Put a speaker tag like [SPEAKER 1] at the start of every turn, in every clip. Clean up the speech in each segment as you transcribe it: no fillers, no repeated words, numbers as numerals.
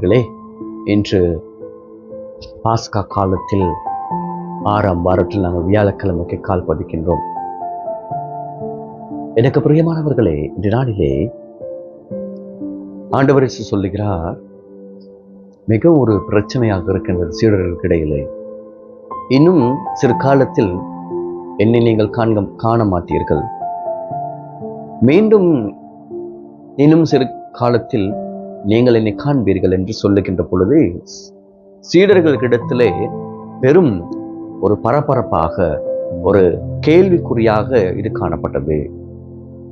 [SPEAKER 1] பிரியமானவர்களே, இன்று பாஸ்கா காலத்தில் 6ஆம் வாரத்தில் நாங்கள் வியாழக்கிழமைக்கு கால் பதிக்கின்றோம். எனக்கு பிரியமானவர்களே, இந்த நாளிலே ஆண்டவர் இயேசு சொல்லுகிறார், மிக ஒரு பிரச்சனையாக இருக்கின்றது சீடர்களுக்கு இடையிலே. இன்னும் சிறு காலத்தில் என்னை நீங்கள் காண மாட்டீர்கள், மீண்டும் இன்னும் சிறு காலத்தில் நீங்கள் என்னை காண்பீர்கள் என்று சொல்லுகின்ற பொழுது சீடர்களிடத்திலே பெரும் ஒரு பரபரப்பாக, ஒரு கேள்விக்குறியாக இது காணப்பட்டது.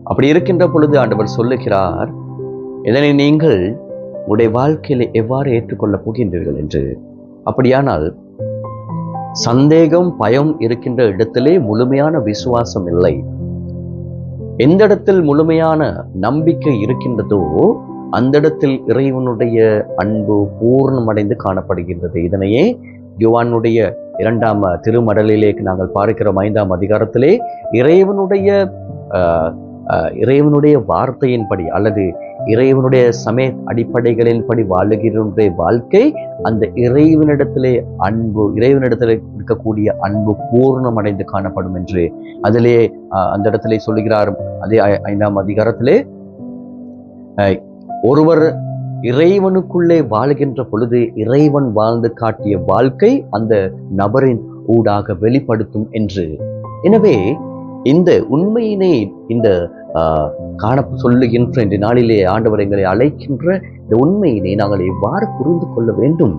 [SPEAKER 1] அப்படி இருக்கின்ற பொழுது ஆண்டவர் சொல்லுகிறார், இதனை நீங்கள் உடைய வாழ்க்கையில எவ்வாறு ஏற்றுக்கொள்ளப் போகின்றீர்கள் என்று. அப்படியானால் சந்தேகம், பயம் இருக்கின்ற இடத்திலே முழுமையான விசுவாசம் இல்லை. எந்த இடத்தில் முழுமையான நம்பிக்கை இருக்கின்றதோ அந்த இடத்தில் இறைவனுடைய அன்பு பூர்ணமடைந்து காணப்படுகின்றது. இதனையே யோவானுடைய 2ஆம் திருமடலிலே நாங்கள் பார்க்கிறோம். 5ஆம் அதிகாரத்திலே இறைவனுடைய வார்த்தையின்படி அல்லது இறைவனுடைய சமய அடிப்படைகளின்படி வாழுகின்ற வாழ்க்கை, அந்த இறைவனிடத்திலே இருக்கக்கூடிய அன்பு பூர்ணமடைந்து காணப்படும் என்று அதிலே அந்த இடத்திலே சொல்லுகிறார். அதே 5ஆம் அதிகாரத்திலே, ஒருவர் இறைவனுக்குள்ளே வாழ்கின்ற பொழுது இறைவன் வாழ்ந்து காட்டிய வாழ்க்கை அந்த நபரின் ஊடாக வெளிப்படுத்தும் என்று. எனவே இந்த உண்மையினை இந்த சொல்லுகின்ற இந்த நாளிலே ஆண்டவர் எங்களை அழைக்கின்ற இந்த உண்மையினை நாங்கள் எவ்வாறு புரிந்து கொள்ள வேண்டும்?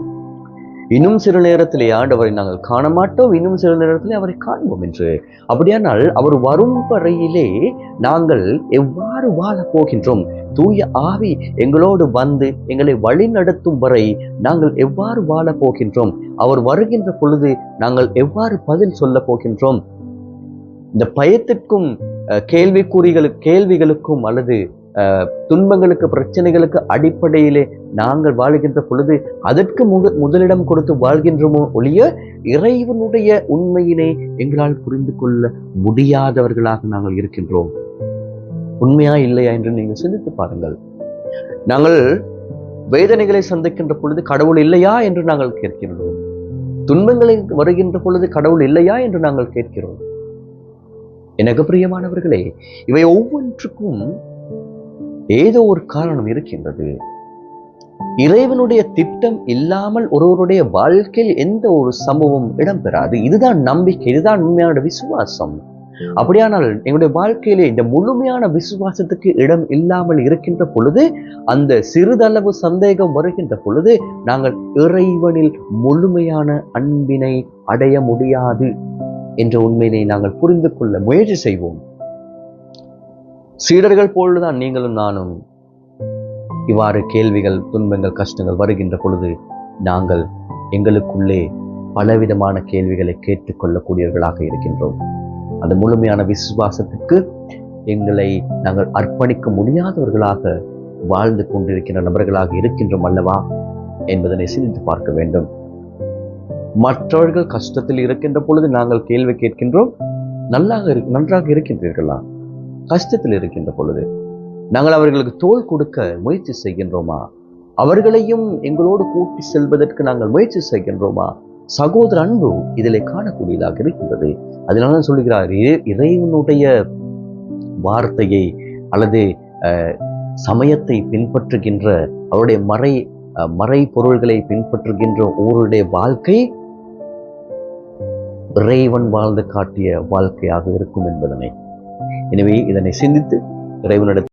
[SPEAKER 1] இன்னும் சில நேரத்திலே ஆண்டவரை நாங்கள் காண மாட்டோம், இன்னும் சில நேரத்திலே அவரை காண்போம் என்று. அப்படியானால் அவர் வரும் வரையிலே நாங்கள் எவ்வாறு வாழ போகின்றோம்? தூய ஆவி எங்களோடு வந்து எங்களை வழி நடத்தும் வரை நாங்கள் எவ்வாறு வாழ போகின்றோம்? அவர் வருகின்ற பொழுது நாங்கள் எவ்வாறு பதில் சொல்ல போகின்றோம்? இந்த பயத்திற்கும் கேள்விகளுக்கும் அல்லது துன்பங்களுக்கு, பிரச்சனைகளுக்கு அடிப்படையிலே நாங்கள் வாழ்கின்ற பொழுது அதற்கு முதலிடம் கொடுத்து வாழ்கின்றோமோ ஒழிய இறைவனுடைய உண்மையினை எங்களால் புரிந்து கொள்ள முடியாதவர்களாக நாங்கள் இருக்கின்றோம். உண்மையா இல்லையா என்று நீங்கள் சிந்தித்து பாருங்கள். நாங்கள் வேதனைகளை சந்திக்கின்ற பொழுது கடவுள் இல்லையா என்று நாங்கள் கேட்கின்றோம். துன்பங்களை வருகின்ற பொழுது கடவுள் இல்லையா என்று நாங்கள் கேட்கிறோம். எனக்கு பிரியமானவர்களே, இவை ஒவ்வொன்றுக்கும் ஏதோ ஒரு காரணம் இருக்கின்றது. இறைவனுடைய திட்டம் இல்லாமல் ஒருவருடைய வாழ்க்கையில் எந்த ஒரு சம்பவம் இடம்பெறாது. இதுதான் நம்பிக்கை, இதுதான் உண்மையான விசுவாசம். அப்படியானால் எங்களுடைய வாழ்க்கையிலே இந்த முழுமையான விசுவாசத்துக்கு இடம் இல்லாமல் இருக்கின்ற பொழுது, அந்த சிறிதளவு சந்தேகம் வருகின்ற பொழுது நாங்கள் இறைவனில் முழுமையான அன்பினை அடைய முடியாது என்ற உண்மையினை நாங்கள் புரிந்து கொள்ள முயற்சி செய்வோம். சீடர்கள் போலதான் நீங்களும் நானும் இவ்வாறு கேள்விகள், துன்பங்கள், கஷ்டங்கள் வருகின்ற பொழுது நாங்கள் எங்களுக்குள்ளே பலவிதமான கேள்விகளை கேட்டுக்கொள்ளக்கூடியவர்களாக இருக்கின்றோம். அந்த முழுமையான விசுவாசத்துக்கு எங்களை நாங்கள் அர்ப்பணிக்க முடியாதவர்களாக வாழ்ந்து கொண்டிருக்கின்ற நபர்களாக இருக்கின்றோம் அல்லவா என்பதனை சிந்தித்து பார்க்க வேண்டும். மற்றவர்கள் கஷ்டத்தில் இருக்கின்ற பொழுது நாங்கள் கேள்வி கேட்கின்றோம், நன்றாக இருக்கின்றீர்களா? கஷ்டத்தில் இருக்கின்ற பொழுது நாங்கள் அவர்களுக்கு தோள் கொடுக்க முயற்சி செய்கின்றோமா? அவர்களையும் எங்களோடு கூட்டி செல்வதற்கு நாங்கள் முயற்சி செய்கின்றோமா? சகோதர அன்பு இதிலே காணக்கூடியதாக இருக்கின்றது. அதனால சொல்லுகிறார், இறைவனுடைய வார்த்தையை அல்லது சமயத்தை பின்பற்றுகின்ற, அவருடைய மறை பொருள்களை பின்பற்றுகின்ற ஒருவருடைய வாழ்க்கை இறைவன் வாழ்ந்து காட்டிய வாழ்க்கையாக இருக்கும் என்பதனை. எனவே இதனை சிந்தித்து இறைவனிடத்தில்